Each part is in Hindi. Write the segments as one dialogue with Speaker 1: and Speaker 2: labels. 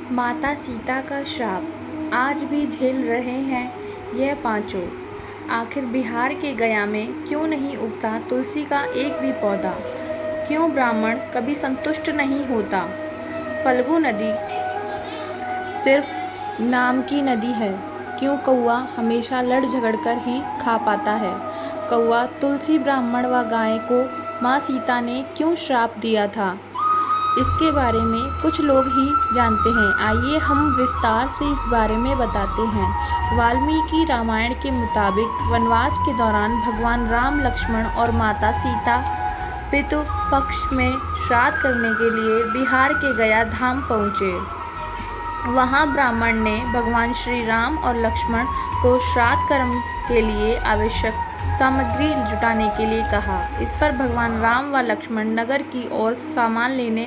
Speaker 1: माता सीता का श्राप आज भी झेल रहे हैं यह पांचों। आखिर बिहार के गया में क्यों नहीं उगता तुलसी का एक भी पौधा? क्यों ब्राह्मण कभी संतुष्ट नहीं होता? फल्गु नदी सिर्फ नाम की नदी है। क्यों कौआ हमेशा लड़ झगड़ कर ही खा पाता है? कौआ, तुलसी, ब्राह्मण व गाय को माँ सीता ने क्यों श्राप दिया था, इसके बारे में कुछ लोग ही जानते हैं। आइए हम विस्तार से इस बारे में बताते हैं। वाल्मीकि रामायण के मुताबिक वनवास के दौरान भगवान राम, लक्ष्मण और माता सीता पितृ पक्ष में श्राद्ध करने के लिए बिहार के गया धाम पहुँचे। वहाँ ब्राह्मण ने भगवान श्री राम और लक्ष्मण को श्राद्ध कर्म के लिए आवश्यक सामग्री जुटाने के लिए कहा। इस पर भगवान राम व लक्ष्मण नगर की ओर सामान लेने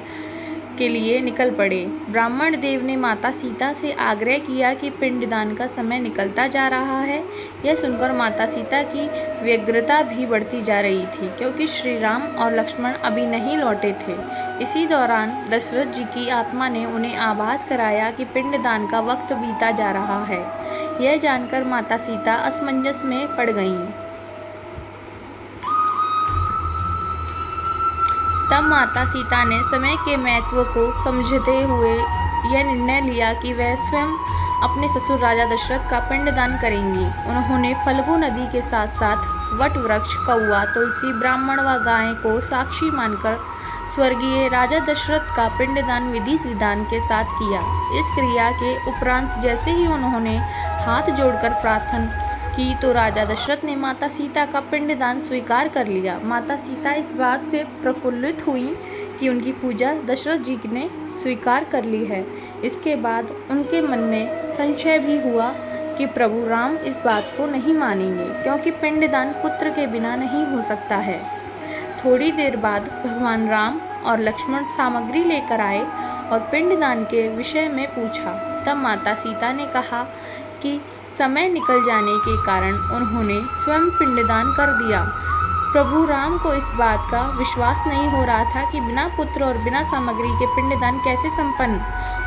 Speaker 1: के लिए निकल पड़े। ब्राह्मण देव ने माता सीता से आग्रह किया कि पिंडदान का समय निकलता जा रहा है। यह सुनकर माता सीता की व्यग्रता भी बढ़ती जा रही थी, क्योंकि श्री राम और लक्ष्मण अभी नहीं लौटे थे। इसी दौरान दशरथ जी की आत्मा ने उन्हें आभास कराया कि पिंडदान का वक्त बीता जा रहा है। यह जानकर माता सीता असमंजस में पड़ गईं। तब माता सीता ने समय के महत्व को समझते हुए यह निर्णय लिया कि वह स्वयं अपने ससुर राजा दशरथ का पिंडदान करेंगी। उन्होंने फल्गु नदी के साथ साथ वट वृक्ष, कौआ, तुलसी, ब्राह्मण व गाय को साक्षी मानकर स्वर्गीय राजा दशरथ का पिंडदान विधि विधान के साथ किया। इस क्रिया के उपरांत जैसे ही उन्होंने हाथ जोड़कर प्रार्थना की तो राजा दशरथ ने माता सीता का पिंडदान स्वीकार कर लिया। माता सीता इस बात से प्रफुल्लित हुई कि उनकी पूजा दशरथ जी ने स्वीकार कर ली है। इसके बाद उनके मन में संशय भी हुआ कि प्रभु राम इस बात को नहीं मानेंगे, क्योंकि पिंडदान पुत्र के बिना नहीं हो सकता है। थोड़ी देर बाद भगवान राम और लक्ष्मण सामग्री लेकर आए और पिंडदान के विषय में पूछा। तब माता सीता ने कहा कि समय निकल जाने के कारण उन्होंने स्वयं पिंडदान कर दिया। प्रभु राम को इस बात का विश्वास नहीं हो रहा था कि बिना पुत्र और बिना सामग्री के पिंडदान कैसे संपन्न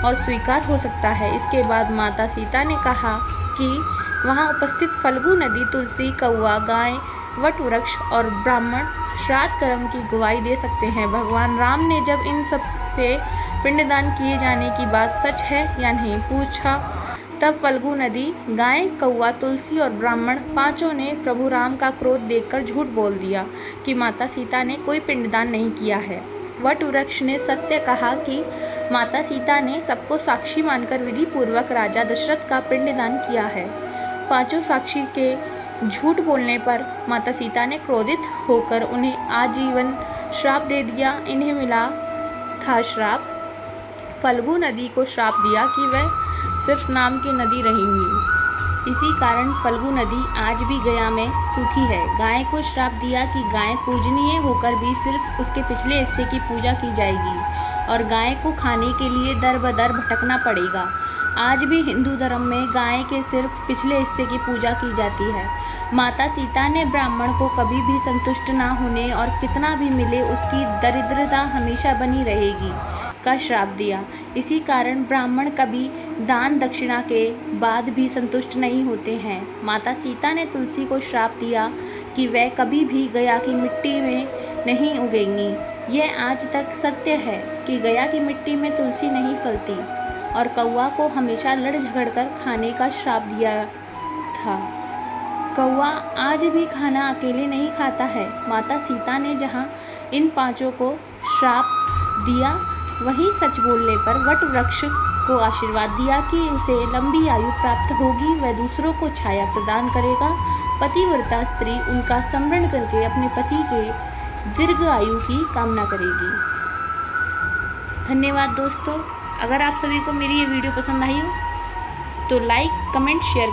Speaker 1: और स्वीकार हो सकता है। इसके बाद माता सीता ने कहा कि वहां उपस्थित फल्गु नदी, तुलसी, कौआ, गाय, वट वृक्ष और ब्राह्मण श्राद्ध कर्म की गवाही दे सकते हैं। भगवान राम ने जब इन सब से पिंडदान किए जाने की बात सच है या नहीं पूछा, तब फल्गु नदी, गाय, कौआ, तुलसी और ब्राह्मण पांचों ने प्रभु राम का क्रोध देखकर झूठ बोल दिया कि माता सीता ने कोई पिंडदान नहीं किया है। वट वृक्ष ने सत्य कहा कि माता सीता ने सबको साक्षी मानकर विधि पूर्वक राजा दशरथ का पिंडदान किया है। पांचों साक्षी के झूठ बोलने पर माता सीता ने क्रोधित होकर उन्हें आजीवन श्राप दे दिया। इन्हें मिला था श्राप। फल्गु नदी को श्राप दिया कि वह सिर्फ नाम की नदी रहेंगी। इसी कारण फल्गु नदी आज भी गया में सूखी है। गाय को श्राप दिया कि गाय पूजनीय होकर भी सिर्फ उसके पिछले हिस्से की पूजा की जाएगी और गाय को खाने के लिए दर बदर भटकना पड़ेगा। आज भी हिंदू धर्म में गाय के सिर्फ पिछले हिस्से की पूजा की जाती है। माता सीता ने ब्राह्मण को कभी भी संतुष्ट ना होने और कितना भी मिले उसकी दरिद्रता हमेशा बनी रहेगी का श्राप दिया। इसी कारण ब्राह्मण कभी दान दक्षिणा के बाद भी संतुष्ट नहीं होते हैं। माता सीता ने तुलसी को श्राप दिया कि वह कभी भी गया की मिट्टी में नहीं उगेंगी। यह आज तक सत्य है कि गया की मिट्टी में तुलसी नहीं फलती। और कौआ को हमेशा लड़ झगड़ कर खाने का श्राप दिया था। कौआ आज भी खाना अकेले नहीं खाता है। माता सीता ने जहाँ इन पांचों को श्राप दिया, वहीं सच बोलने पर वट वृक्ष को आशीर्वाद दिया कि उसे लंबी आयु प्राप्त होगी, वह दूसरों को छाया प्रदान करेगा। पतिव्रता स्त्री उनका स्मरण करके अपने पति के दीर्घ आयु की कामना करेगी। धन्यवाद दोस्तों। अगर आप सभी को मेरी ये वीडियो पसंद आई हो तो लाइक, कमेंट, शेयर